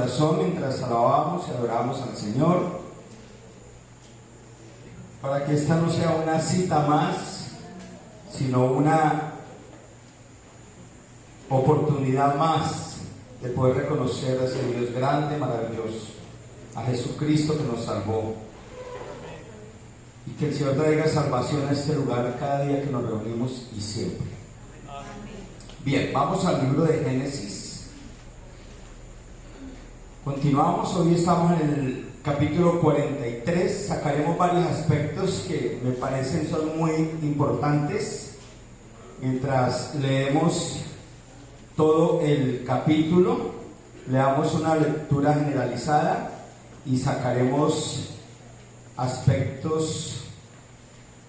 corazón mientras alabamos y adoramos al Señor, para que esta no sea una cita más, sino una oportunidad más de poder reconocer a ese Dios grande, maravilloso, a Jesucristo que nos salvó, y que el Señor traiga salvación a este lugar cada día que nos reunimos y siempre. Bien, vamos al libro de Génesis. Continuamos, hoy estamos en el capítulo 43. Sacaremos varios aspectos que me parecen son muy importantes mientras leemos todo el capítulo. Le damos una lectura generalizada y sacaremos aspectos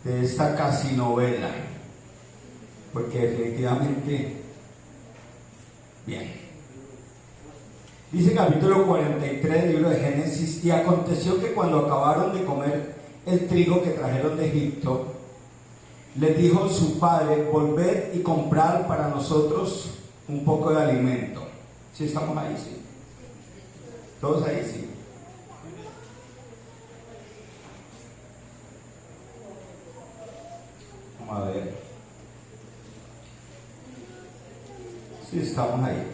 de esta casi novela, porque definitivamente, bien. Dice capítulo 43 del libro de Génesis: y aconteció que cuando acabaron de comer el trigo que trajeron de Egipto, les dijo su padre: volved y comprad para nosotros un poco de alimento. ¿Sí estamos ahí? Sí. ¿Todos ahí? Sí. Vamos a ver. Sí, estamos ahí.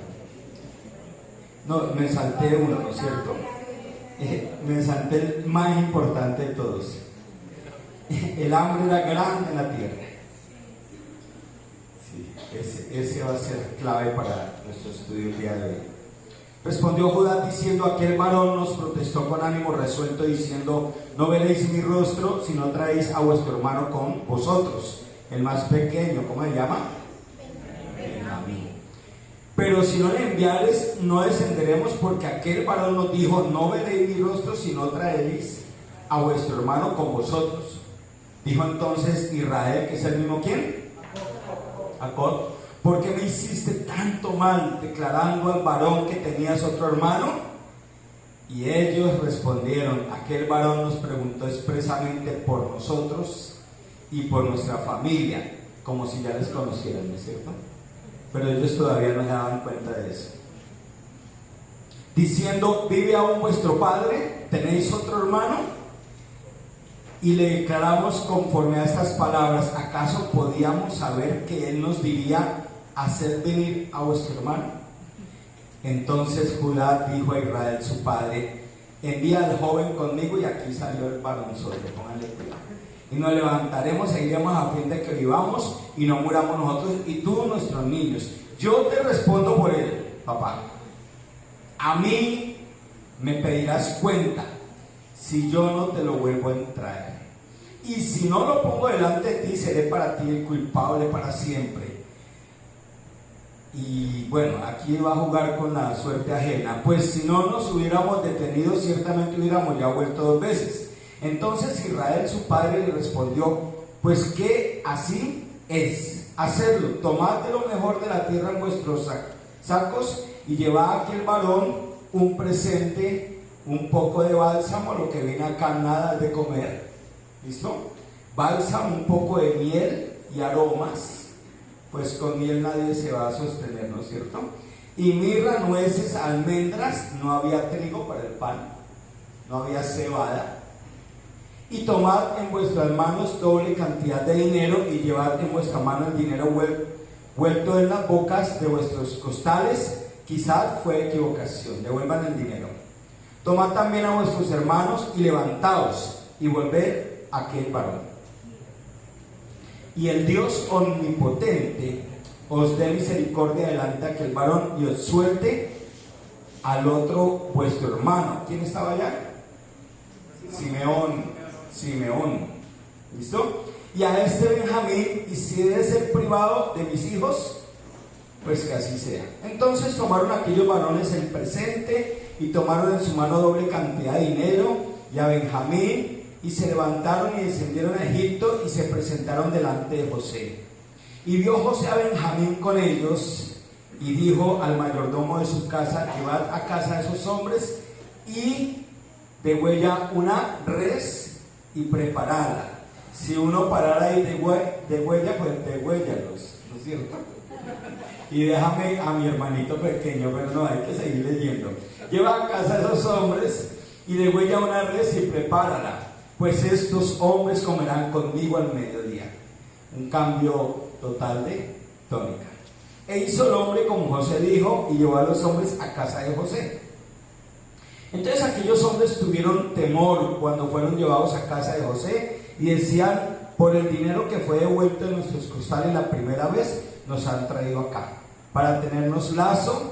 No, me salté uno, ¿no es cierto? Me salté el más importante de todos. El hambre era grande en la tierra. Sí, ese va a ser clave para nuestro estudio el día de hoy. Respondió Judá diciendo: aquel varón nos protestó con ánimo resuelto, diciendo: no veréis mi rostro si no traéis a vuestro hermano con vosotros, el más pequeño. ¿Cómo se llama? Benjamín. Pero si no le enviares, no descenderemos, porque aquel varón nos dijo: no veréis mi rostro si no traéis a vuestro hermano con vosotros. Dijo entonces Israel, que es el mismo ¿quién? Jacob: ¿por qué me hiciste tanto mal, declarando al varón que tenías otro hermano? Y ellos respondieron: aquel varón nos preguntó expresamente por nosotros y por nuestra familia, como si ya les conocieran, ¿no es cierto? Pero ellos todavía no se daban cuenta de eso. Diciendo: ¿vive aún vuestro padre? ¿Tenéis otro hermano? Y le declaramos conforme a estas palabras: ¿acaso podíamos saber que él nos diría: hacer venir a vuestro hermano? Entonces Judá dijo a Israel su padre: envía al joven conmigo. Y aquí salió el varonzote, pónganle cuidado. Y nos levantaremos e iremos a fin de que vivamos y no muramos nosotros y tú nuestros niños. Yo te respondo por él, papá. A mí me pedirás cuenta si yo no te lo vuelvo a traer. Y si no lo pongo delante de ti, seré para ti el culpable para siempre. Y bueno, aquí va a jugar con la suerte ajena. Pues si no nos hubiéramos detenido, ciertamente hubiéramos ya vuelto 2 veces. Entonces Israel su padre le respondió: pues que así es, hacedlo, tomad de lo mejor de la tierra en vuestros sacos y llevad a aquel varón un presente, un poco de bálsamo, lo que viene acá nada de comer, ¿listo? Bálsamo, un poco de miel y aromas, pues con miel nadie se va a sostener, ¿no es cierto? Y mirra, nueces, almendras, no había trigo para el pan, no había cebada. Y tomad en vuestras manos doble cantidad de dinero, y llevad en vuestra mano el dinero vuelto en las bocas de vuestros costales. Quizás fue equivocación, devuelvan el dinero. Tomad también a vuestros hermanos y levantaos y volved a aquel varón. Y el Dios omnipotente os dé misericordia delante de aquel varón y os suelte al otro vuestro hermano. ¿Quién estaba allá? Simeón, ¿listo? Y a este Benjamín, y si he de ser privado de mis hijos, pues que así sea. Entonces tomaron aquellos varones el presente y tomaron en su mano doble cantidad de dinero y a Benjamín, y se levantaron y descendieron a Egipto y se presentaron delante de José. Y vio José a Benjamín con ellos y dijo al mayordomo de su casa: llevad a casa de esos hombres y degüella una res y prepararla. Si uno parara ahí de huella, pues degüéllalos, ¿no es cierto? y déjame a mi hermanito pequeño, pero no, hay que seguir leyendo. Lleva a casa a esos hombres y degüella una res y prepárala, pues estos hombres comerán conmigo al mediodía. Un cambio total de tónica. E hizo el hombre como José dijo y llevó a los hombres a casa de José. Entonces aquellos hombres tuvieron temor cuando fueron llevados a casa de José y decían: por el dinero que fue devuelto en nuestros costales la primera vez, nos han traído acá para tendernos lazo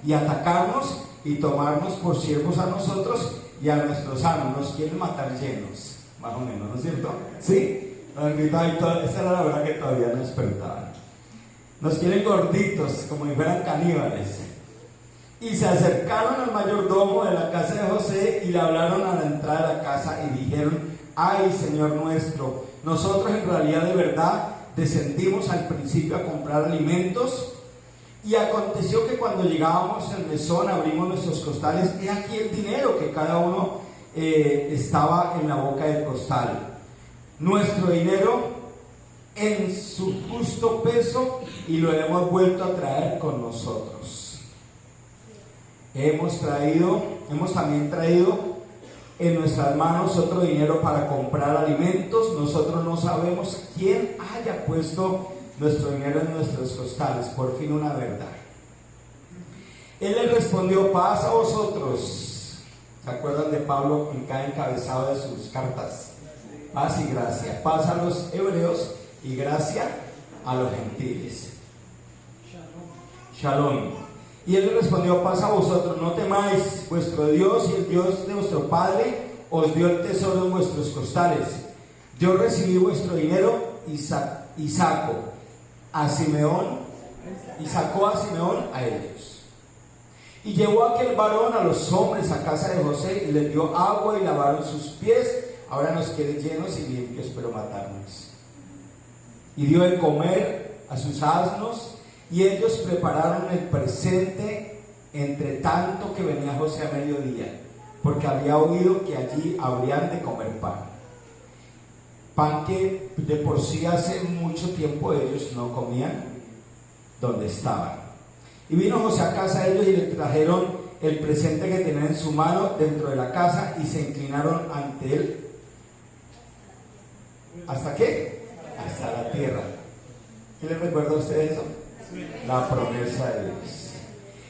y atacarnos y tomarnos por siervos a nosotros y a nuestros amos. Nos quieren matar llenos, más o menos, ¿no es cierto? Sí, esa era la verdad que todavía no despertaban. Nos quieren gorditos, como si fueran caníbales. Y se acercaron al mayordomo de la casa de José y le hablaron a la entrada de la casa y dijeron: ay, Señor nuestro, nosotros en realidad de verdad descendimos al principio a comprar alimentos, y aconteció que cuando llegábamos al mesón abrimos nuestros costales, he aquí el dinero que cada uno estaba en la boca del costal, nuestro dinero en su justo peso, y lo hemos vuelto a traer con nosotros. Hemos también traído en nuestras manos otro dinero para comprar alimentos. Nosotros no sabemos quién haya puesto nuestro dinero en nuestros costales. Por fin una verdad. Él le respondió: paz a vosotros. ¿Se acuerdan de Pablo en cada encabezado de sus cartas? Paz y gracia. Paz a los hebreos y gracia a los gentiles. Shalom. Y él le respondió: paz a vosotros, no temáis, vuestro Dios y el Dios de vuestro Padre os dio el tesoro en vuestros costales. Yo recibí vuestro dinero y sacó a Simeón a ellos. Y llevó a aquel varón a los hombres a casa de José y les dio agua y lavaron sus pies. Ahora nos quieren llenos y limpios, pero matarnos. Y dio de comer a sus asnos, y ellos prepararon el presente entre tanto que venía José a mediodía, porque había oído que allí habrían de comer pan que de por sí hace mucho tiempo ellos no comían donde estaban. Y vino José a casa de ellos y le trajeron el presente que tenían en su mano dentro de la casa, y se inclinaron ante él. ¿Hasta qué? Hasta la tierra. ¿Qué les recuerda a ustedes eso? La promesa de Dios.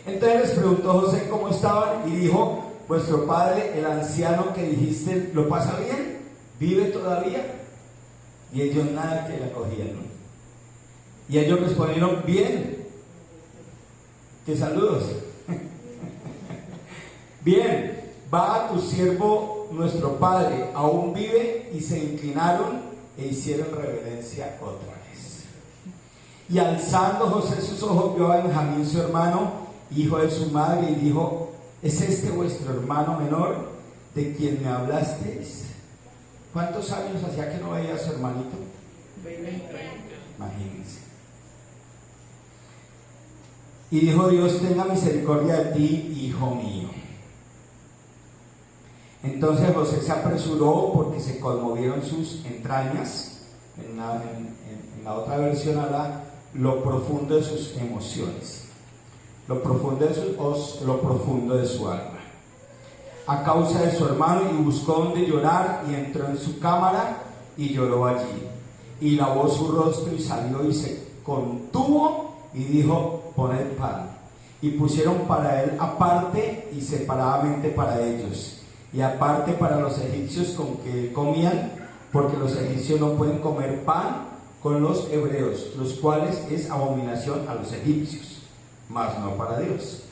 Entonces les preguntó José cómo estaban, y dijo: vuestro padre, el anciano que dijiste, ¿lo pasa bien? ¿Vive todavía? Y ellos nada que le acogían, ¿no? Y ellos respondieron: bien. ¿Qué saludos? Bien, va a tu siervo nuestro padre, aún vive. Y se inclinaron e hicieron reverencia otra vez. Y alzando José sus ojos, vio a Benjamín su hermano, hijo de su madre, y dijo: ¿es este vuestro hermano menor de quien me hablasteis? ¿Cuántos años hacía que no veía a su hermanito? 20. Imagínense. Y dijo: Dios tenga misericordia de ti, hijo mío. Entonces José se apresuró porque se conmovieron sus entrañas. En la otra versión habla lo profundo de sus emociones, lo profundo de su alma, a causa de su hermano, y buscó donde llorar, y entró en su cámara y lloró allí, y lavó su rostro y salió y se contuvo y dijo: poned pan. Y pusieron para él aparte y separadamente para ellos, y aparte para los egipcios con que comían, porque los egipcios no pueden comer pan con los hebreos, los cuales es abominación a los egipcios, mas no para Dios.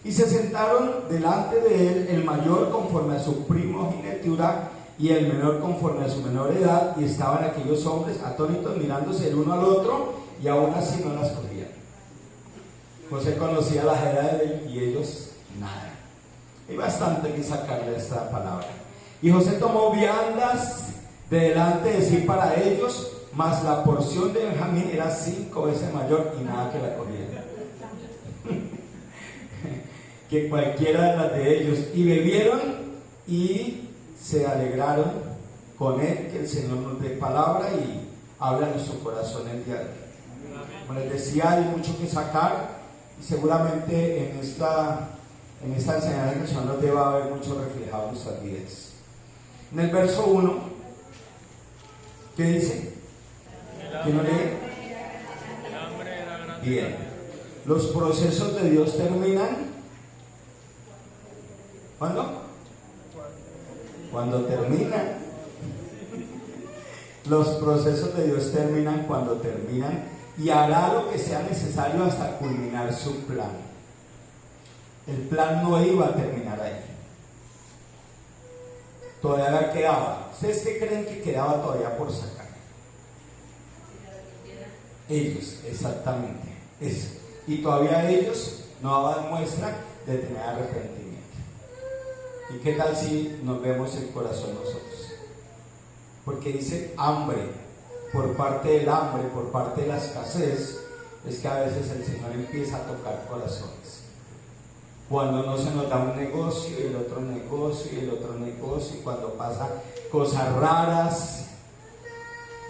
Y se sentaron delante de él, el mayor conforme a su primogenitura y el menor conforme a su menor edad, y estaban aquellos hombres atónitos mirándose el uno al otro, y aún así no las cogían. José conocía las edades y ellos nada. Hay bastante que sacarle a esta palabra. Y José tomó viandas de delante de sí para ellos, mas la porción de Benjamín era 5 veces mayor, y nada que la cogiera. Que cualquiera de las de ellos. Y bebieron y se alegraron con él. Que el Señor nos dé palabra y habla en nuestro corazón el día de hoy. Como les decía, hay mucho que sacar y seguramente en esta enseñanza que el Señor nos lleva a ver mucho reflejado en nuestras vidas. En el verso 1, ¿qué dice? ¿Quién lo lee? Bien. Los procesos de Dios terminan. ¿Cuándo? Cuando terminan. Los procesos de Dios terminan cuando terminan y hará lo que sea necesario hasta culminar su plan. El plan no iba a terminar ahí. Todavía quedaba. ¿Ustedes qué creen que quedaba todavía por sacar? Ellos, exactamente. Eso. Y todavía ellos no daban muestra de tener arrepentimiento. ¿Y qué tal si nos vemos el corazón nosotros? Porque dice hambre, por parte del hambre, por parte de la escasez, es que a veces el Señor empieza a tocar corazones. Cuando no se nos da un negocio y el otro negocio y el otro negocio, y cuando pasa cosas raras,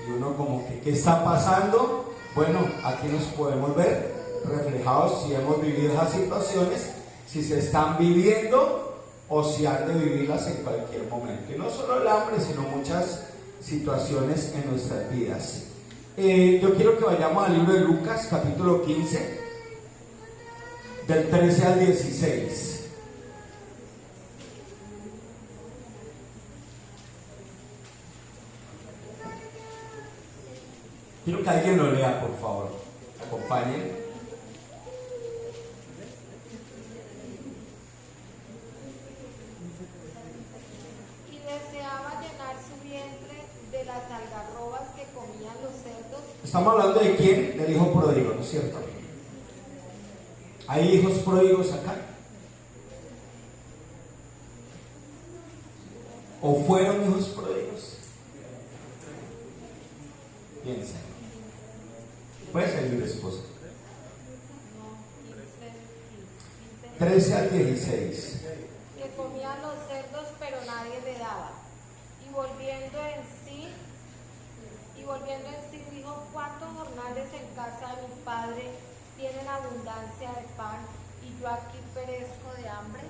y uno como que, ¿qué está pasando? Bueno, aquí nos podemos ver reflejados si hemos vivido esas situaciones, si se están viviendo o si han de vivirlas en cualquier momento. Y no solo el hambre, sino muchas situaciones en nuestras vidas. Yo quiero que vayamos al libro de Lucas, capítulo 15, del 13 al 16. Quiero que alguien lo lea, por favor. Acompañen. Y deseaba llenar su vientre de las algarrobas que comían los cerdos. Estamos hablando de quién? Del hijo pródigo, ¿no es cierto? ¿Hay hijos pródigos acá? ¿O fueron hijos pródigos? Piensa. Puede seguir, esposa. 13 al 16. Que comían los cerdos, pero nadie le daba. Y volviendo en sí, dijo: ¿cuántos jornales en casa de mi padre tienen abundancia de pan y yo aquí perezco de hambre?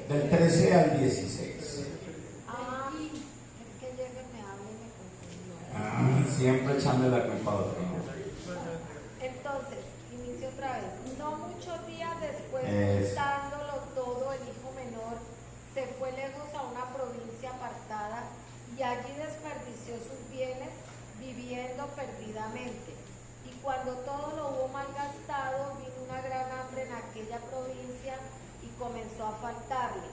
Del 13 al 16. Es que llegue me habla y me confundió. Siempre echándole la culpa a otro. Entonces, inicio otra vez. No muchos días después, Es. dándolo todo, el hijo menor se fue lejos a una provincia apartada y allí desperdició sus bienes viviendo perdidamente. Y cuando todo lo hubo malgastado, vino una gran hambre en aquella provincia y comenzó a faltarle.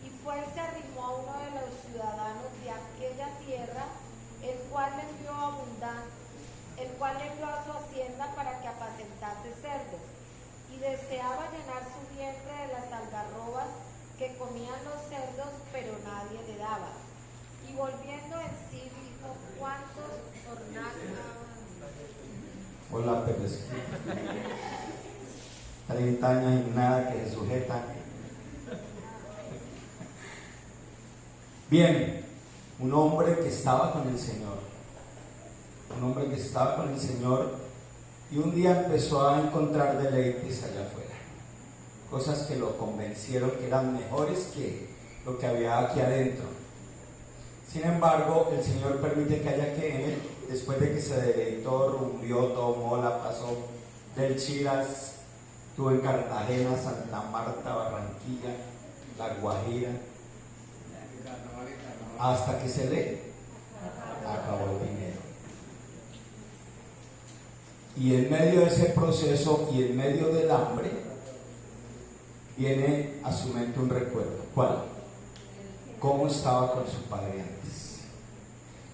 Y fue y se arrimó a uno de los ciudadanos de aquella tierra, el cual le envió a su hacienda para que apacentase cerdos, y deseaba llenar su vientre de las algarrobas que comían los cerdos, pero nadie le daba. Y volviendo en sí dijo: ¿cuántos jornales? Hola, Pérez. 30 años y nada que se sujeta. Bien, un hombre que estaba con el Señor. Un hombre que estaba con el Señor y un día empezó a encontrar deleites allá afuera. Cosas que lo convencieron que eran mejores que lo que había aquí adentro. Sin embargo, el Señor permite que haya que en él, después de que se deleitó, rumbió, tomó, la pasó del Chiras, estuvo en Cartagena, Santa Marta, Barranquilla, La Guajira, hasta que se le acabó el dinero. Y en medio de ese proceso y en medio del hambre, viene a su mente un recuerdo. ¿Cuál? Cómo estaba con su padre antes.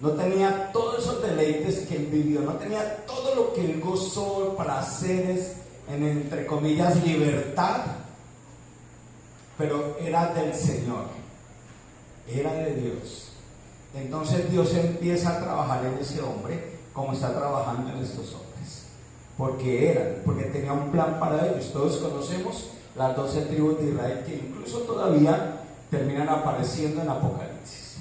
No tenía todos esos deleites que él vivió, no tenía todo lo que él gozó, placeres, en entre comillas libertad, pero era del Señor, era de Dios. Entonces Dios empieza a trabajar en ese hombre como está trabajando en estos hombres, porque tenía un plan para ellos. Todos conocemos las 12 tribus de Israel, que incluso todavía terminan apareciendo en Apocalipsis.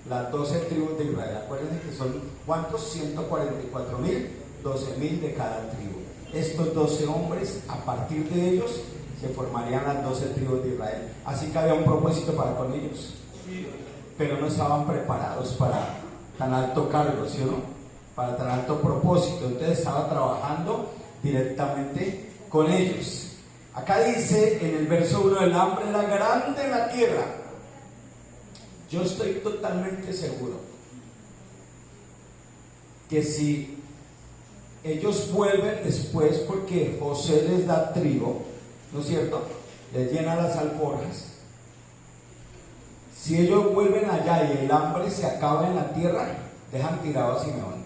las 12 tribus de Israel. Acuérdense que son, ¿cuántos? 144.000, 12.000 de cada tribu. Estos 12 hombres, a partir de ellos, se formarían las 12 tribus de Israel. Así que había un propósito para con ellos. Pero no estaban preparados para tan alto cargo, ¿sí o no? Para tan alto propósito. Entonces estaba trabajando directamente con ellos. Acá dice en el verso 1, el hambre era grande en la tierra. Yo estoy totalmente seguro que si ellos vuelven después, porque José les da trigo, ¿no es cierto? Les llena las alforjas. Si ellos vuelven allá y el hambre se acaba en la tierra, dejan tirado a Simeón.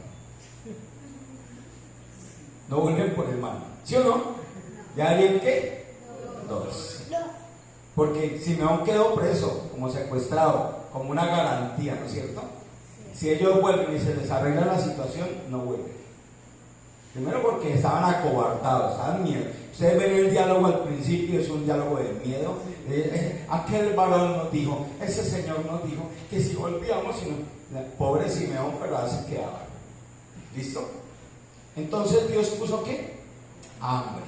No vuelven por el mal, ¿sí o no? ¿Ya harían qué? 2. Porque Simeón quedó preso, como secuestrado, como una garantía, ¿no es cierto? Si ellos vuelven y se les arregla la situación, no vuelven. Primero porque estaban acobardados, estaban miedo. Ustedes ven el diálogo al principio, es un diálogo de miedo. Aquel varón nos dijo, ese señor nos dijo que si volvíamos, pobre Simeón, pero así quedaba. ¿Listo? Entonces Dios puso ¿qué? Hambre.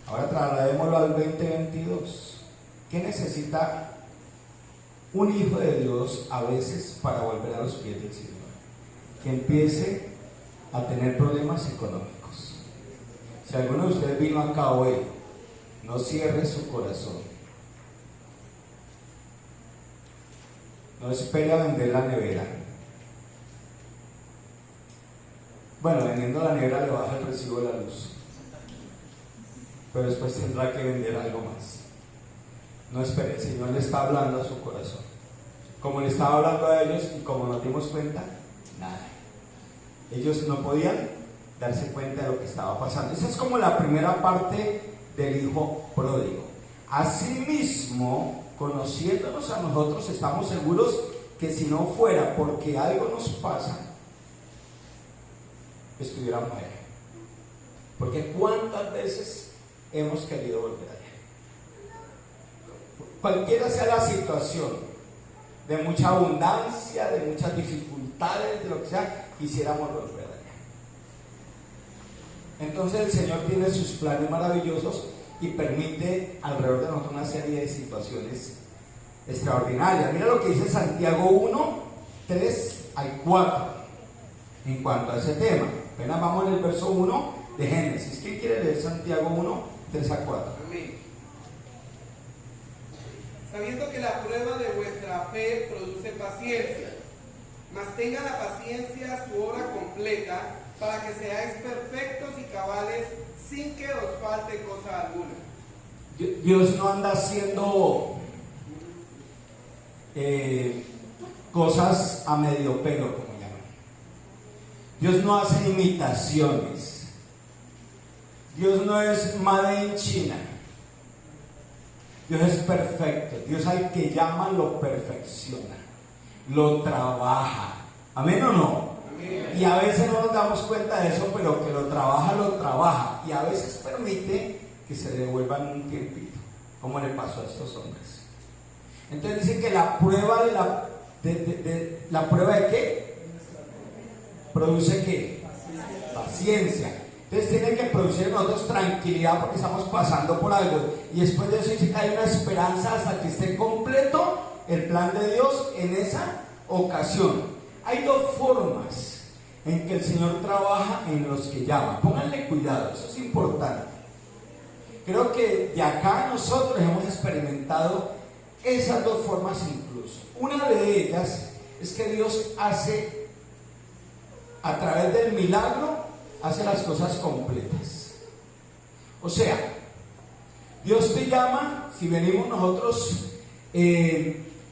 Ahora trasladémoslo al 2022. ¿Qué necesita un hijo de Dios a veces para volver a los pies del Señor? Que empiece a tener problemas económicos. Si alguno de ustedes vino acá hoy, no cierre su corazón. No espere a vender la nevera. Bueno, vendiendo la nevera le baja el recibo de la luz, pero después tendrá que vender algo más. No espere, el Señor le está hablando a su corazón, como le estaba hablando a ellos, y como nos dimos cuenta, nada. Ellos no podían darse cuenta de lo que estaba pasando. Esa es como la primera parte del hijo pródigo. Asimismo, conociéndonos a nosotros, estamos seguros que si no fuera porque algo nos pasa, estuviéramos allá. Porque cuántas veces hemos querido volver allá. Cualquiera sea la situación, de mucha abundancia, de muchas dificultades, de lo que sea, quisiéramos volver allá. Entonces el Señor tiene sus planes maravillosos y permite alrededor de nosotros una serie de situaciones extraordinarias. Mira lo que dice Santiago 1, 3 al 4 en cuanto a ese tema. Apenas vamos en el verso 1 de Génesis. ¿Quién quiere leer Santiago 1, 3 a 4? Amén. Sabiendo que la prueba de vuestra fe produce paciencia, mas tenga la paciencia su obra completa, para que seáis perfectos y cabales, sin que os falte cosa alguna. Dios no anda haciendo cosas a medio pelo, como llaman. Dios no hace imitaciones. Dios no es made in China. Dios es perfecto. Dios al que llama lo perfecciona, lo trabaja. ¿Amén o no? Amén. Y a veces no nos damos cuenta de eso, pero que lo trabaja. Y a veces permite que se devuelvan un tiempito, como le pasó a estos hombres. Entonces dice que la prueba ¿la prueba de qué? ¿Produce qué? Paciencia. Entonces tiene que producir en nosotros tranquilidad porque estamos pasando por algo. Y después de eso dice que hay una esperanza hasta que esté completo el plan de Dios en esa ocasión. Hay dos formas en que el Señor trabaja en los que llama. Pónganle cuidado, eso es importante. Creo que de acá nosotros hemos experimentado esas dos formas incluso. Una de ellas es que Dios hace, a través del milagro, hace las cosas completas. O sea, Dios te llama, si venimos nosotros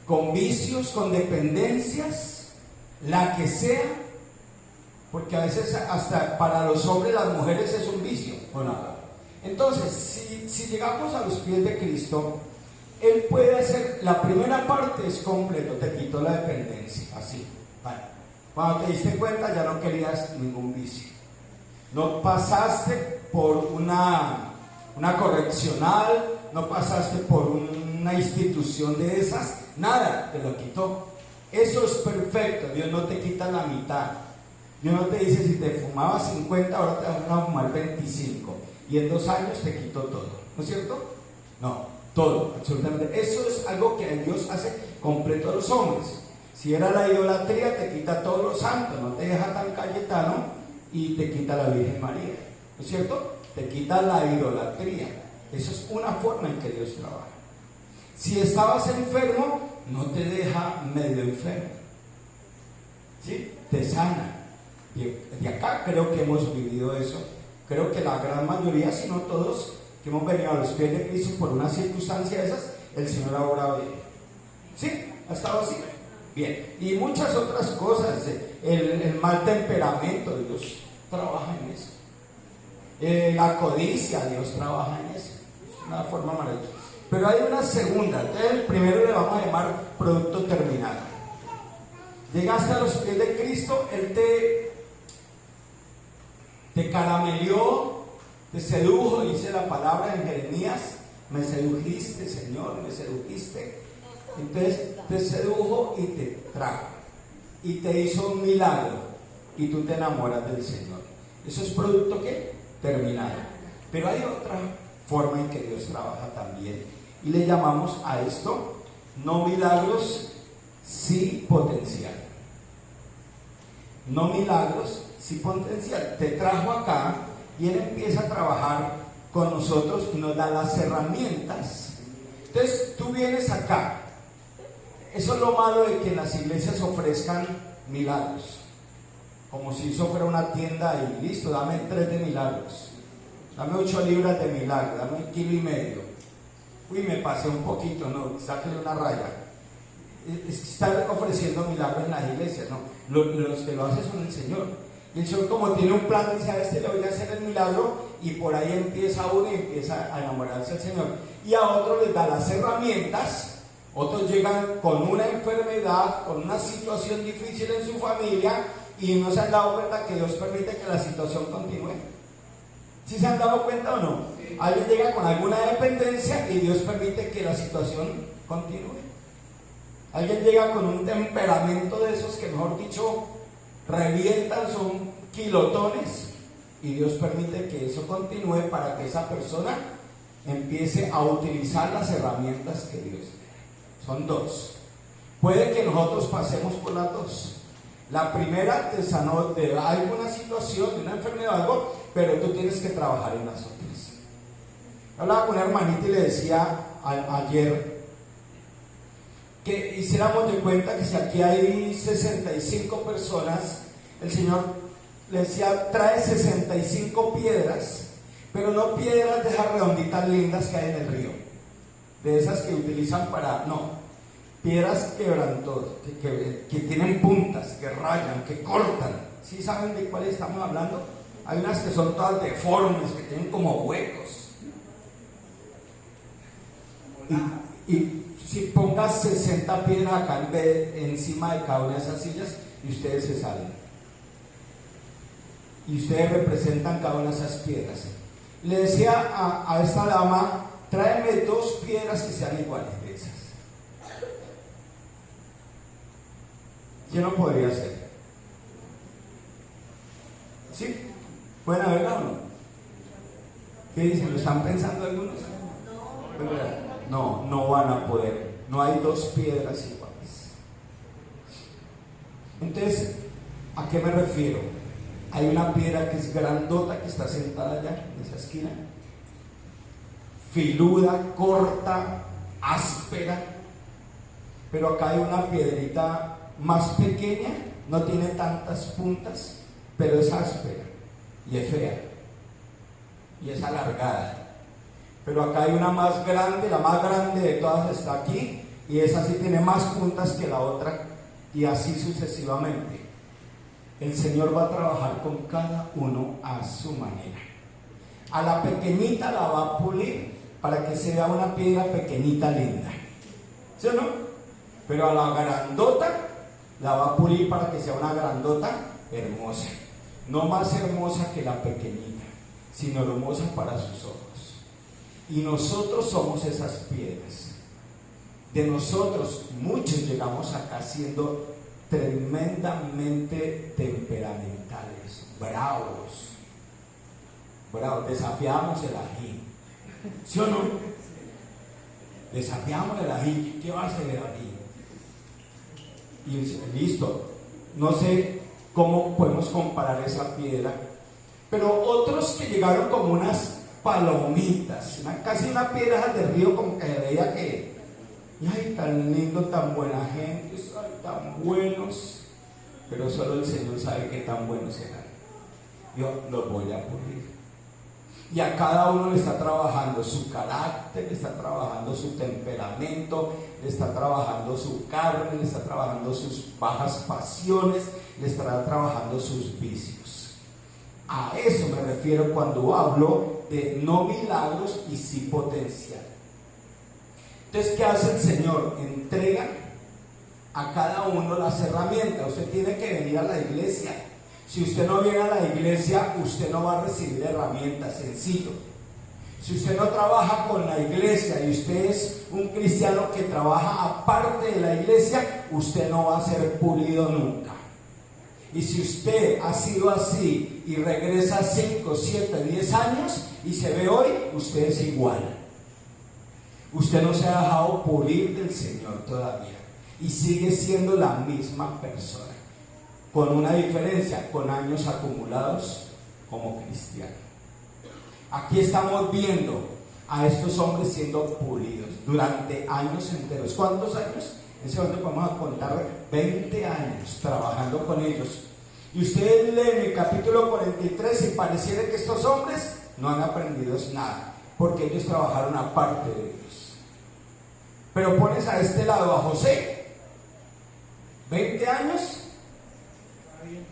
con vicios, con dependencias, la que sea, porque a veces hasta para los hombres, las mujeres es un vicio, ¿o no? Entonces, si llegamos a los pies de Cristo, Él puede hacer, la primera parte es completo, te quitó la dependencia, así, vale. Cuando te diste cuenta ya no querías ningún vicio. No pasaste por una correccional, no pasaste por una institución de esas, nada, te lo quitó. Eso es perfecto. Dios no te quita la mitad. Dios no te dice si te fumabas 50, ahora te vas a fumar 25. Y en 2 años te quito todo. ¿No es cierto? No, todo, absolutamente. Eso es algo que Dios hace completo a los hombres. Si era la idolatría, te quita todos los santos, no te deja tan Cayetano y te quita la Virgen María. ¿No es cierto? Te quita la idolatría. Eso es una forma en que Dios trabaja. Si estabas enfermo, no te deja medio enfermo. ¿Sí? Te sana. De acá creo que hemos vivido eso. Creo que la gran mayoría, si no todos, que hemos venido a los pies de Cristo por una circunstancia de esas, el Señor ha orado bien. ¿Sí? ¿Ha estado así? Bien. Y muchas otras cosas. El mal temperamento, Dios trabaja en eso. La codicia, Dios trabaja en eso. Es una forma maravillosa. Pero hay una segunda. Entonces, el primero le vamos a llamar producto terminado. Llegaste a los pies de Cristo, Él te caramelió, te sedujo, dice la palabra en Jeremías. Me sedujiste, Señor, me sedujiste. Entonces te sedujo y te trajo. Y te hizo un milagro. Y tú te enamoras del Señor. Eso es producto ¿qué? Terminado. Pero hay otra forma en que Dios trabaja también. Y le llamamos a esto, no milagros, sí potencial. No milagros, sí potencial. Te trajo acá y Él empieza a trabajar con nosotros y nos da las herramientas. Entonces tú vienes acá. Eso es lo malo de que en las iglesias ofrezcan milagros. Como si eso fuera una tienda y listo, dame 3 de milagros. Dame 8 libras de milagro, dame 1,5 kilos. Uy, me pasé un poquito, no, sáquenle una raya. Están ofreciendo milagros en las iglesias, no. Los que lo hacen son el Señor. Y el Señor, como tiene un plan, dice: a este le voy a hacer el milagro, y por ahí empieza uno y empieza a enamorarse del Señor. Y a otros les da las herramientas. Otros llegan con una enfermedad, con una situación difícil en su familia, y no se han dado cuenta que Dios permite que la situación continúe. ¿Sí se han dado cuenta o no? Sí. Alguien llega con alguna dependencia y Dios permite que la situación continúe. Alguien llega con un temperamento de esos que, mejor dicho, revientan, son kilotones, y Dios permite que eso continúe para que esa persona empiece a utilizar las herramientas que Dios tiene. Son 2. Puede que nosotros pasemos por las 2. La primera te sanó de alguna situación, de una enfermedad o algo, pero tú tienes que trabajar en las otras. Hablaba con una hermanita y le decía ayer que hiciéramos de cuenta que si aquí hay 65 personas, el Señor le decía: trae 65 piedras, pero no piedras de esas redonditas lindas que hay en el río, de esas que utilizan para, no, piedras quebrantosas, que tienen puntas, que rayan, que cortan. ¿Sí saben de cuáles estamos hablando? Hay unas que son todas deformes, que tienen como huecos. Y si pongas 60 piedras acá encima de cada una de esas sillas, y ustedes se salen. Y ustedes representan cada una de esas piedras. Le decía a esta dama: tráeme 2 piedras que sean iguales de esas. ¿Quién lo podría hacer? ¿Sí? ¿Pueden haberla o no? ¿Qué dicen? ¿Lo están pensando algunos? No, no van a poder. No hay 2 piedras iguales. Entonces, ¿a qué me refiero? Hay una piedra que es grandota, que está sentada allá en esa esquina, filuda, corta, áspera. Pero acá hay una piedrita más pequeña, no tiene tantas puntas, pero es áspera y es fea y es alargada. Pero acá hay una más grande, la más grande de todas está aquí, y esa sí tiene más puntas que la otra, y así sucesivamente. El Señor va a trabajar con cada uno a su manera. A la pequeñita la va a pulir para que sea una piedra pequeñita linda, ¿sí o no? Pero a la grandota la va a pulir para que sea una grandota hermosa, no más hermosa que la pequeñita, sino hermosa para sus ojos. Y nosotros somos esas piedras. de nosotros, muchos llegamos acá siendo tremendamente temperamentales, bravos, desafiamos el ají, ¿sí o no? Desafiamos el ají. ¿Qué va a hacer el ají? Y listo, no sé cómo podemos comparar esa piedra, pero otros que llegaron como unas palomitas, casi una piedra del río, como que veía que, ay, tan lindo, tan buena gente, ay, tan buenos, pero solo el Señor sabe qué tan buenos serán. Yo los voy a pulir. Y a cada uno le está trabajando su carácter, le está trabajando su temperamento, le está trabajando su carne, le está trabajando sus bajas pasiones, le estará trabajando sus vicios. A eso me refiero cuando hablo de no milagros y sí potencial. Entonces, ¿qué hace el Señor? Entrega a cada uno las herramientas. Usted tiene que venir a la iglesia. Si usted no viene a la iglesia, usted no va a recibir herramientas, sencillo. Si usted no trabaja con la iglesia y usted es un cristiano que trabaja aparte de la iglesia, usted no va a ser pulido nunca. Y si usted ha sido así y regresa 5, 7, 10 años y se ve hoy, usted es igual. Usted no se ha dejado pulir del Señor todavía y sigue siendo la misma persona, con una diferencia, con años acumulados como cristiano. Aquí estamos viendo a estos hombres siendo pulidos durante años enteros. ¿Cuántos años? En ese momento vamos a contar 20 años trabajando con ellos. Y ustedes leen el capítulo 43 y pareciera que estos hombres no han aprendido nada, porque ellos trabajaron aparte de Dios. Pero pones a este lado a José, 20 años,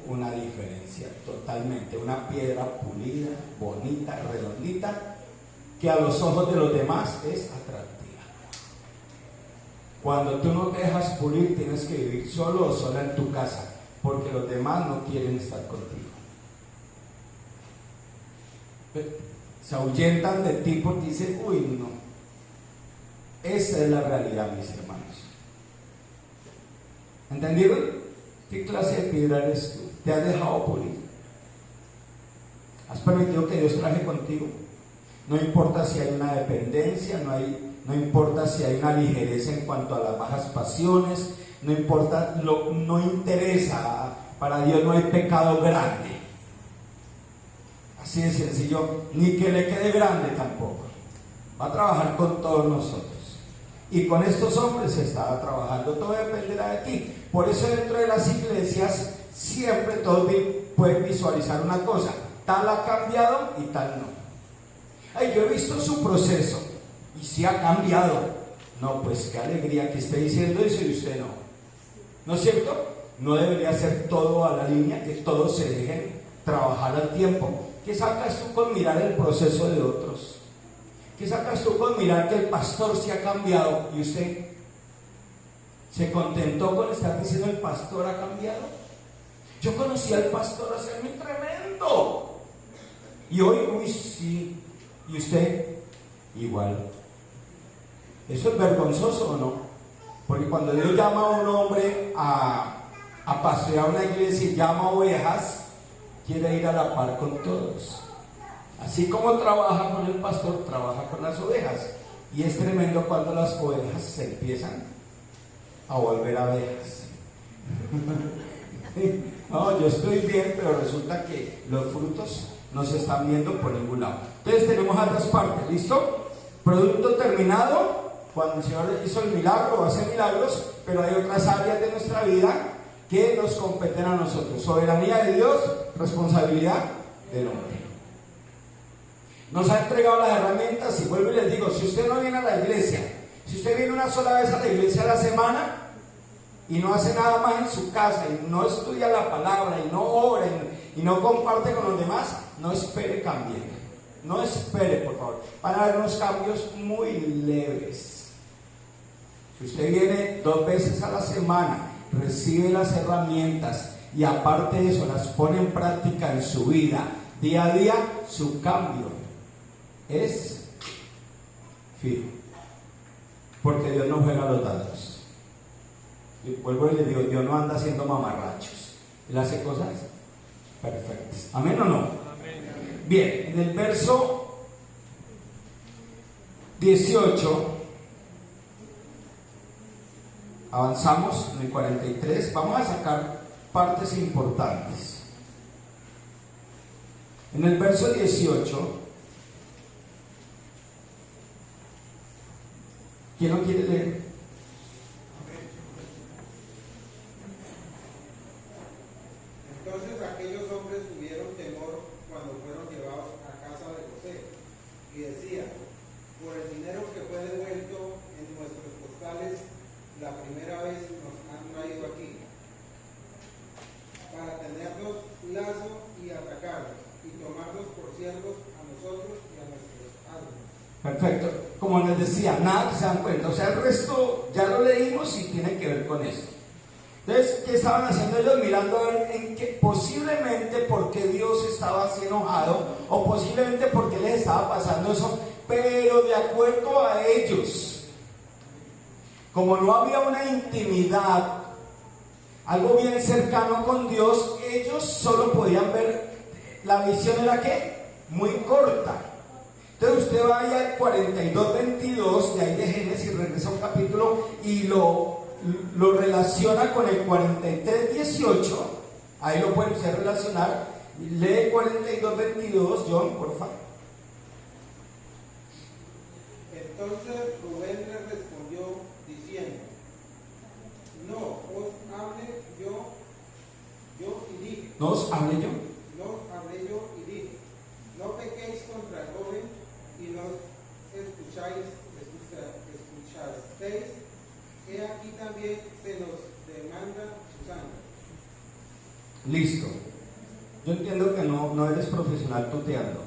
una diferencia totalmente, una piedra pulida, bonita, redondita, que a los ojos de los demás es atractiva. Cuando tú no te dejas pulir, tienes que vivir solo o sola en tu casa, porque los demás no quieren estar contigo. Se ahuyentan de ti porque dicen, uy, no. Esa es la realidad, mis hermanos. ¿Entendieron? ¿Qué clase de piedra eres tú? ¿Te has dejado pulir? ¿Has permitido que Dios trabaje contigo? No importa si hay una dependencia, no importa si hay una ligereza en cuanto a las bajas pasiones, no importa, no interesa, para Dios no hay pecado grande. Así de sencillo, ni que le quede grande tampoco. Va a trabajar con todos nosotros. Y con estos hombres se estaba trabajando, todo dependerá de ti. Por eso dentro de las iglesias siempre todos pueden visualizar una cosa, tal ha cambiado y tal no. Ay, yo he visto su proceso y sí ha cambiado. No, pues qué alegría que esté diciendo eso y usted no. ¿No es cierto? No debería ser todo a la línea, que todos se dejen trabajar al tiempo. ¿Qué sacas tú con mirar el proceso de otros? ¿Qué sacas tú con mirar que el pastor se ha cambiado y usted se contentó con estar diciendo el pastor ha cambiado? Yo conocí al pastor a ser muy tremendo y hoy, uy, sí, y usted igual. ¿Eso es vergonzoso o no? Porque cuando Dios llama a un hombre a pastorear una iglesia y llama ovejas, quiere ir a la par con todos. Así como trabaja con el pastor, trabaja con las ovejas. Y es tremendo cuando las ovejas se empiezan a volver abejas. No, yo estoy bien, pero resulta que los frutos no se están viendo por ningún lado. Entonces tenemos otras partes, ¿listo? Producto terminado, cuando el Señor hizo el milagro, va a hacer milagros, pero hay otras áreas de nuestra vida que nos competen a nosotros. Soberanía de Dios, responsabilidad del hombre. Nos ha entregado las herramientas y vuelvo y les digo, si usted no viene a la iglesia, si usted viene una sola vez a la iglesia a la semana y no hace nada más en su casa y no estudia la palabra y no ora y no comparte con los demás, no espere cambiar. No espere, por favor. Van a haber unos cambios muy leves. Si usted viene 2 veces a la semana, recibe las herramientas y aparte de eso las pone en práctica en su vida, día a día, su cambio es fijo. Porque Dios no juega a los dados. Y vuelvo y le digo, Dios no anda haciendo mamarrachos. Él hace cosas perfectas. ¿Amén o no? Amén. Bien, en el verso 18, avanzamos en el 43, vamos a sacar partes importantes. En el verso 18, ¿quién lo quiere leer? Entonces aquellos hombres tuvieron temor cuando fueron llevados a casa de José y decían: por el dinero que fue devuelto en nuestros costales la primera vez nos han traído aquí para tenernos lazo y atacarnos y tomarnos por siervos a nosotros y a nuestros árboles. Perfecto. Como les decía, nada que se dan cuenta. O sea, el resto ya lo leímos y tiene que ver con esto. Entonces, ¿qué estaban haciendo ellos? Mirando a ver en qué, posiblemente porque Dios estaba así enojado, o posiblemente porque les estaba pasando eso, pero de acuerdo a ellos, como no había una intimidad, algo bien cercano con Dios, ellos solo podían ver, la visión era ¿qué? Muy corta. Entonces usted vaya al 42:22 de ahí de Génesis, regresa a un capítulo y lo relaciona con el 43:18, ahí lo puede usted relacionar. Lee 42:22, John, por favor. Entonces Rubén le respondió diciendo: no os hable yo y dije, ¿No os hablé yo? no hablé yo y dije, no pequéis contra el joven y no escuchasteis, he aquí también se nos demanda su sangre. Listo. Yo entiendo que no eres profesional tuteando.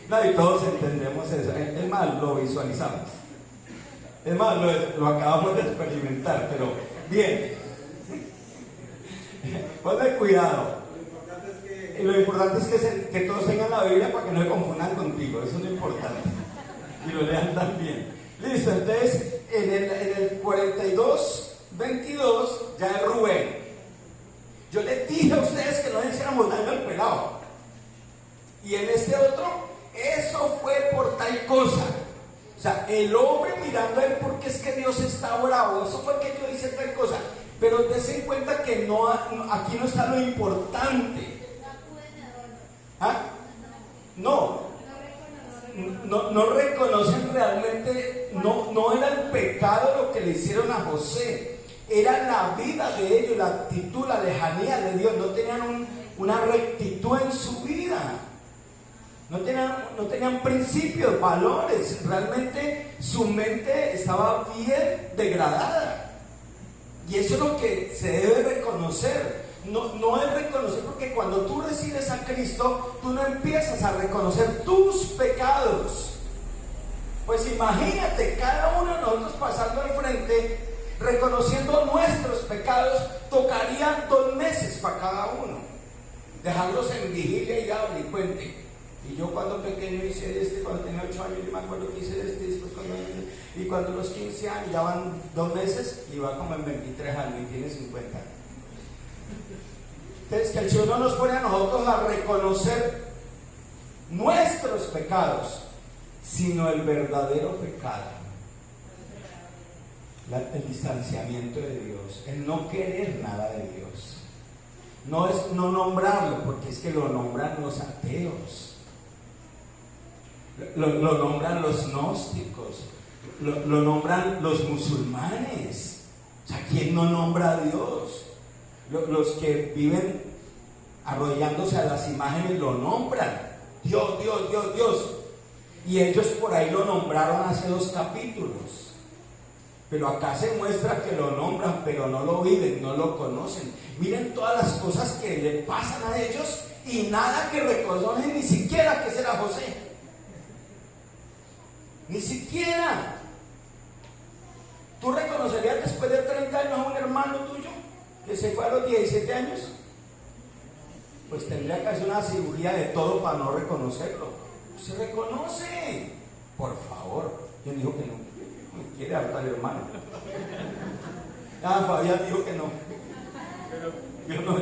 No, y todos entendemos eso. Es más, lo visualizamos. Es más, lo acabamos de experimentar, pero bien. Ponle cuidado. Lo importante es que todos tengan la Biblia para que no se confundan contigo. Eso es lo importante. Y lo lean también. Listo, entonces en el 42:22 ya es Rubén. Yo les dije a ustedes que no le hiciéramos daño al pelado. Y en este otro, eso fue por tal cosa. O sea, el hombre mirando a él porque es que Dios está bravo. Eso fue que yo hice tal cosa. Pero dense en cuenta que aquí no está lo importante. ¿Ah? No reconocen realmente, no era el pecado lo que le hicieron a José, era la vida de ellos, la actitud, la lejanía de Dios. No tenían una rectitud en su vida, no tenían principios, valores. Realmente su mente estaba bien degradada, y eso es lo que se debe reconocer. No es reconocer, porque cuando tú recibes a Cristo, tú no empiezas a reconocer tus pecados. Pues imagínate, cada uno de nosotros pasando al frente, reconociendo nuestros pecados, tocarían 2 meses para cada uno. Dejarlos en vigilia y hable y cuente. Y yo cuando pequeño hice cuando tenía 8 años, yo me acuerdo que hice después y cuando los 15 años, ya van 2 meses, y va como en 23 años y tiene 50 años. Entonces, que el Señor no nos pone a nosotros a reconocer nuestros pecados, sino el verdadero pecado, el distanciamiento de Dios, el no querer nada de Dios. No es no nombrarlo, porque es que lo nombran los ateos, lo nombran los gnósticos, lo nombran los musulmanes. O sea, ¿quién no nombra a Dios? Los que viven arrodillándose a las imágenes lo nombran. Dios, Dios, Dios, Dios. Y ellos por ahí lo nombraron hace 2 capítulos. Pero acá se muestra que lo nombran, pero no lo viven, no lo conocen. Miren todas las cosas que le pasan a ellos y nada que reconocen, ni siquiera que será José. Ni siquiera. ¿Tú reconocerías después de 30 años a un hermano tuyo que se fue a los 17 años? Pues tendría que hacer una cirugía de todo para no reconocerlo. Se reconoce por ¿Quién dijo que no? Quiere hartar al hermano. Ah, Fabián dijo que no. Yo no.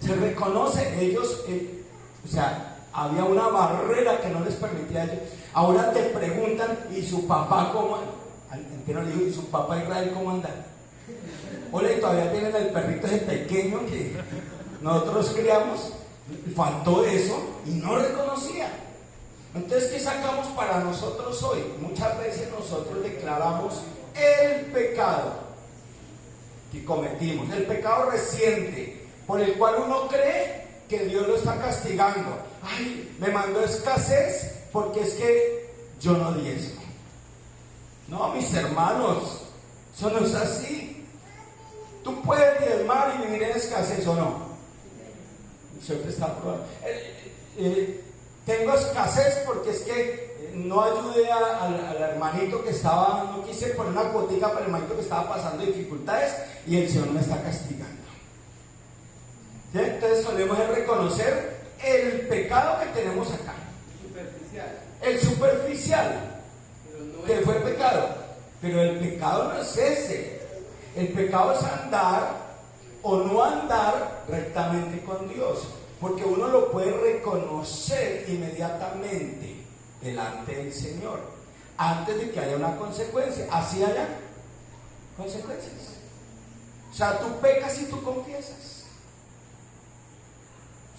Se reconoce ellos, o sea, había una barrera que no les permitía a ellos. Ahora te preguntan, ¿y su papá cómo? Entero le digo, ¿y su papá Israel cómo anda? Hola, y todavía tienen el perrito ese pequeño que nosotros criamos. Faltó eso y no reconocía. Entonces, ¿qué sacamos para nosotros hoy? Muchas veces nosotros declaramos el pecado que cometimos, el pecado reciente, por el cual uno cree que Dios lo está castigando. Ay, me mandó escasez porque es que yo no diezmo. No, mis hermanos, eso no es así. Tú puedes diezmar y vivir en escasez o no. Siempre está probando. Tengo escasez porque es que no ayudé al hermanito que estaba, no quise poner una cuotica para el hermanito que estaba pasando dificultades y el Señor me está castigando. ¿Sí? Entonces solemos reconocer el pecado que tenemos acá. Superficial. El superficial, No que fue pecado. Pero el pecado no es ese. El pecado es andar o no andar rectamente con Dios. Porque uno lo puede reconocer inmediatamente delante del Señor, antes de que haya una consecuencia. Así haya consecuencias. O sea, tú pecas y tú confiesas.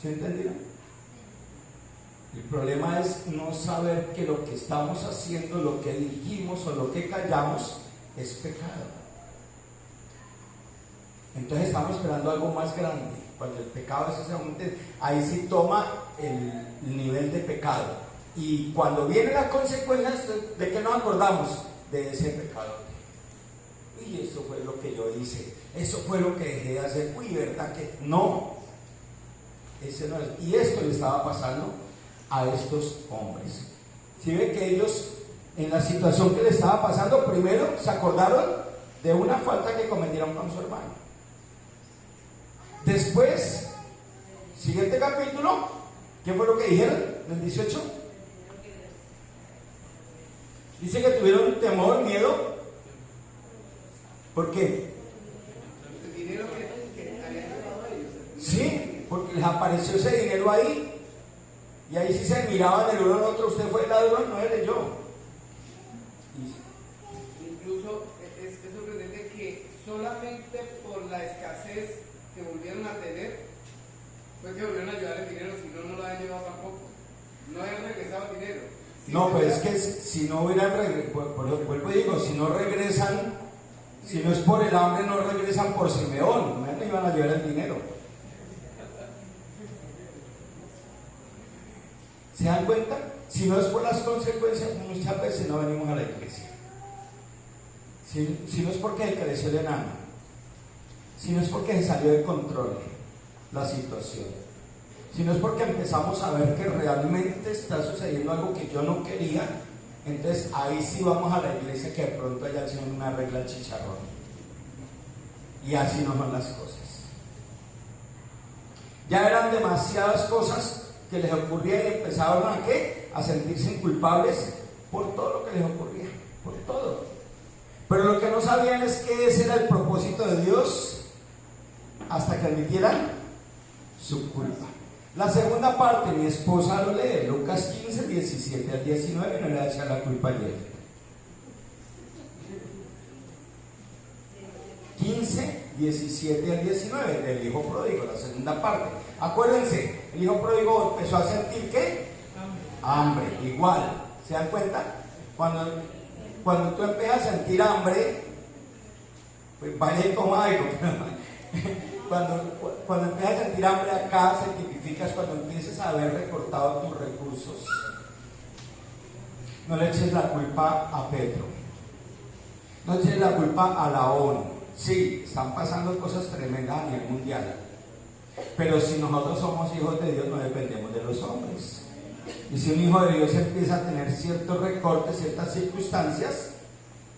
¿Sí entendieron? El problema es no saber que lo que estamos haciendo, lo que dijimos o lo que callamos es pecado. Entonces estamos esperando algo más grande. Cuando el pecado es ese momento, ahí sí toma el nivel de pecado. Y cuando viene la consecuencia, ¿de qué nos acordamos? De ese pecado. Uy, eso fue lo que yo hice. Eso fue lo que dejé de hacer. Uy, ¿verdad que no? Ese no es. Y esto le estaba pasando a estos hombres. Si ve que ellos, en la situación que le estaba pasando, primero se acordaron de una falta que cometieron con su hermano. Después, siguiente capítulo, ¿qué fue lo que dijeron? ¿En el 18? Dice que tuvieron temor, miedo. ¿Por qué? El dinero que habían llevado ellos. Sí, porque les apareció ese dinero ahí. Y ahí sí se miraban el uno al otro. Usted fue el ladrón, no eres yo. Incluso es sorprendente que solamente por la escasez que volvieron a tener fue que volvieron a llevar el dinero, si no, no lo habían llevado tampoco. No habían regresado el dinero. No, pues es que si no hubieran regresado, vuelvo y digo, si no regresan, si no es por el hambre, no regresan por Simeón, no iban a llevar el dinero. ¿Se dan cuenta? Si no es por las consecuencias, muchas veces no venimos a la iglesia. Si no es porque creció el enano, si no es porque se salió de control la situación, si no es porque empezamos a ver que realmente está sucediendo algo que yo no quería, entonces ahí sí vamos a la iglesia, que de pronto allá hacen una regla al chicharrón. Y así no son las cosas. Ya eran demasiadas cosas que les ocurría y empezaron a ¿qué? A sentirse culpables por todo lo que les ocurría, por todo. Pero lo que no sabían es que ese era el propósito de Dios hasta que admitieran su culpa. La segunda parte, mi esposa lo lee, Lucas 15, 17 al 19, no le va a echar la culpa a Jefté. 15, 17 al 19, del hijo pródigo, la segunda parte. Acuérdense, el hijo pródigo empezó a sentir ¿qué? Hambre, igual. ¿Se dan cuenta? Cuando tú empiezas a sentir hambre, pues vaya y coma algo. Cuando empiezas a sentir hambre acá, se tipificas cuando empieces a haber recortado tus recursos. No le eches la culpa a Pedro. No eches la culpa a la ONU. Sí, están pasando cosas tremendas a nivel mundial. Pero si nosotros somos hijos de Dios, no dependemos de los hombres. Y si un hijo de Dios empieza a tener ciertos recortes, ciertas circunstancias,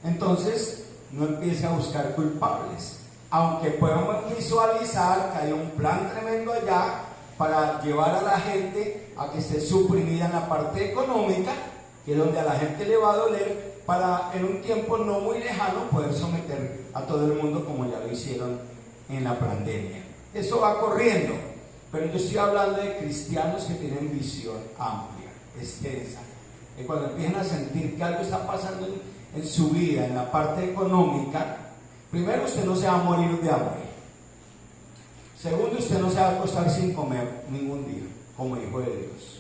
entonces no empiece a buscar culpables. Aunque podemos visualizar que hay un plan tremendo allá para llevar a la gente a que esté suprimida en la parte económica, que es donde a la gente le va a doler para en un tiempo no muy lejano poder someter a todo el mundo como ya lo hicieron en la pandemia. Eso va corriendo, pero yo estoy hablando de cristianos que tienen visión amplia, extensa, que cuando empiezan a sentir que algo está pasando en su vida, en la parte económica, primero, usted no se va a morir de hambre. Segundo, usted no se va a acostar sin comer ningún día, como hijo de Dios.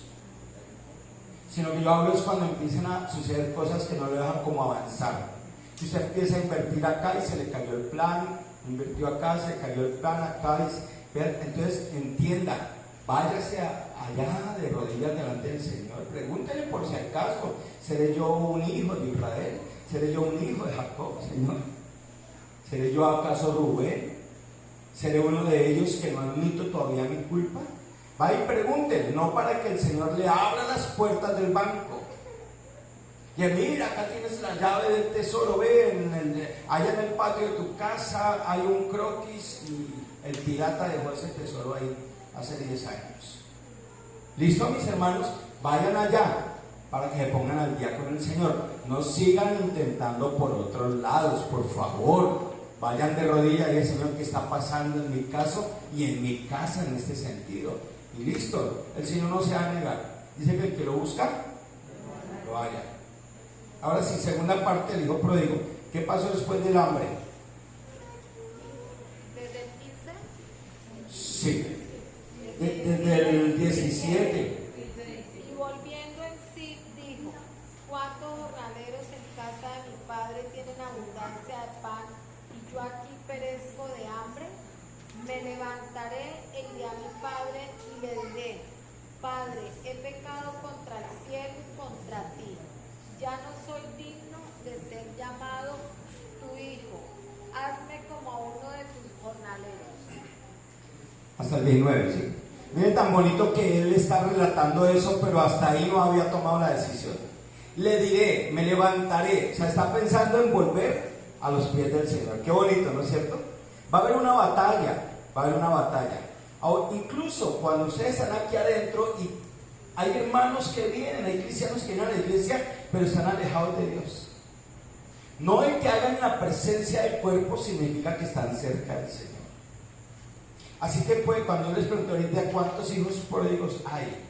Sino que yo hablo es cuando empiezan a suceder cosas que no le dejan como avanzar. Si usted empieza a invertir acá y se le cayó el plan, invirtió acá, se cayó el plan acá, entonces entienda, váyase allá de rodillas delante del Señor, pregúntele por si acaso, ¿seré yo un hijo de Israel? ¿Seré yo un hijo de Jacob, Señor? ¿Seré yo acaso Rubén? ¿Seré uno de ellos que no admito todavía mi culpa? Va y pregúntele, no para que el Señor le abra las puertas del banco. Y mira, acá tienes la llave del tesoro, ve, allá en el patio de tu casa hay un croquis y el pirata dejó ese tesoro ahí hace 10 años. ¿Listo, mis hermanos? Vayan allá para que se pongan al día con el Señor. No sigan intentando por otros lados, por favor. Vayan de rodillas y el Señor, ¿qué está pasando en mi caso y en mi casa en este sentido? Y listo, el Señor no se va a negar. Dice que el que lo busca, lo halla. Ahora sí, segunda parte del hijo pródigo. ¿Qué pasó después del hambre? ¿Desde el 15? Sí, desde el 17. Y volviendo en sí, dijo: ¿Cuántos jornaleros en casa de mi padre tienen abundancia de pan y yo aquí perezco de hambre? Me levantaré e iré a mi padre y le diré: Padre, he pecado contra el cielo y contra ti. Ya no soy digno de ser llamado tu hijo. Hazme como a uno de tus jornaleros. Hasta el 19, sí. Miren tan bonito que él está relatando eso, pero hasta ahí no había tomado la decisión. Le diré, me levantaré. O sea, está pensando en volver a los pies del Señor. Qué bonito, ¿no es cierto? Va a haber una batalla, va a haber una batalla. Incluso cuando ustedes están aquí adentro y hay hermanos que vienen, hay cristianos que vienen a la iglesia, pero están alejados de Dios. No el que hagan la presencia del cuerpo significa que están cerca del Señor. Así que pues, cuando yo les pregunto ahorita cuántos hijos pródigos hay,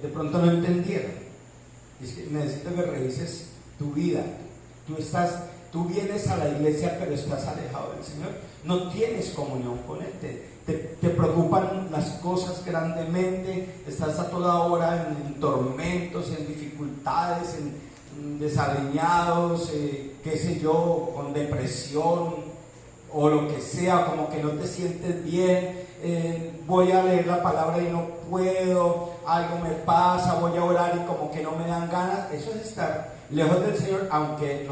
de pronto no entendieron. Es que necesito que revises tu vida. Tú vienes a la iglesia, pero estás alejado del Señor. No tienes comunión con Él. Te preocupan las cosas grandemente. Estás a toda hora en tormentos, en dificultades, en desaliñados, qué sé yo, con depresión o lo que sea, como que no te sientes bien. Voy a leer la palabra y no puedo, algo me pasa, voy a orar y como que no me dan ganas. Eso es estar lejos del Señor, aunque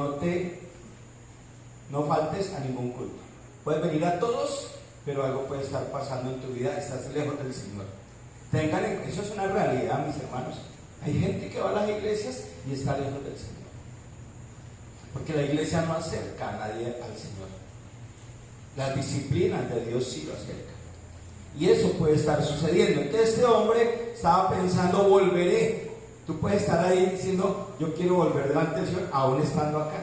no faltes a ningún culto. Puedes venir a todos, pero algo puede estar pasando en tu vida, estás lejos del Señor. Eso es una realidad, mis hermanos. Hay gente que va a las iglesias y está lejos del Señor, porque la iglesia no acerca a nadie al Señor. Las disciplinas de Dios sí lo acercan. Y eso puede estar sucediendo. Entonces este hombre estaba pensando, volveré. Tú puedes estar ahí diciendo, yo quiero volver delante del Señor, aún estando acá.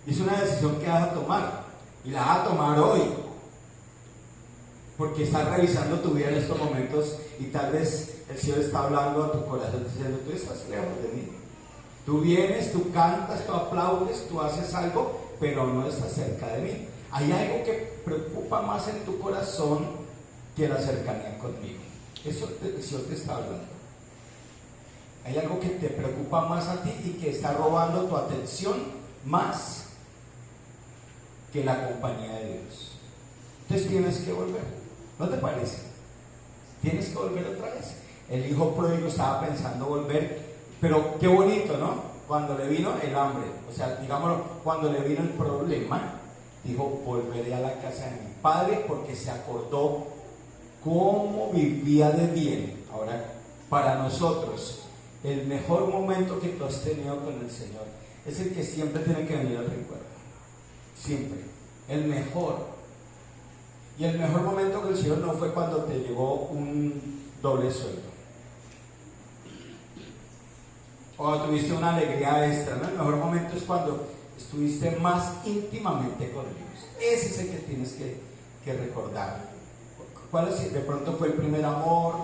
Y es una decisión que vas a tomar. Y la vas a tomar hoy. Porque estás revisando tu vida en estos momentos y tal vez el Señor está hablando a tu corazón diciendo, tú estás lejos de mí. Tú vienes, tú cantas, tú aplaudes, tú haces algo, pero no estás cerca de mí. Hay algo que preocupa más en tu corazón que la cercanía conmigo. Eso el Señor te está hablando. Hay algo que te preocupa más a ti y que está robando tu atención más que la compañía de Dios. Entonces tienes que volver. ¿No te parece? Tienes que volver otra vez. El hijo pródigo estaba pensando volver, pero qué bonito, ¿no? Cuando le vino el hambre, o sea, digámoslo, cuando le vino el problema, dijo, volveré a la casa de mi padre, porque se acordó cómo vivía de bien. Ahora, para nosotros, el mejor momento que tú has tenido con el Señor es el que siempre tiene que venir al recuerdo. Siempre. El mejor. Y el mejor momento con el Señor no fue cuando te llegó un doble sueldo. cuando tuviste una alegría extra, ¿no? El mejor momento es cuando estuviste más íntimamente con Dios. Ese es el que tienes que recordar. ¿Cuál es? De pronto fue el primer amor,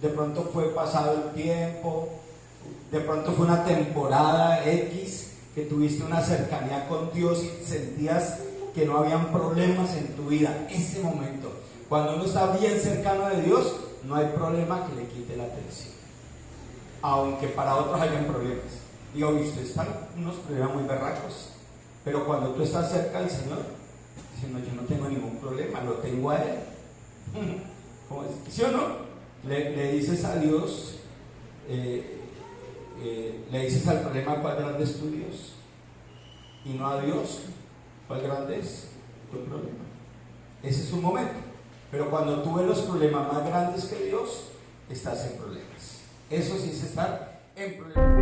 de pronto fue pasado el tiempo, de pronto fue una temporada X que tuviste una cercanía con Dios y sentías que no habían problemas en tu vida. Ese momento, cuando uno está bien cercano de Dios, no hay problema que le quite la atención, aunque para otros hayan problemas. Digo, ustedes están unos problemas muy berracos, pero cuando tú estás cerca del Señor, dices, no, yo no tengo ningún problema, lo tengo a Él. ¿Sí o no? Le dices a Dios, le dices al problema cuál grande es tu Dios, y no a Dios cuál grande es tu problema. Ese es un momento. Pero cuando tú ves los problemas más grandes que Dios, estás en problemas. Eso sí es estar en problemas.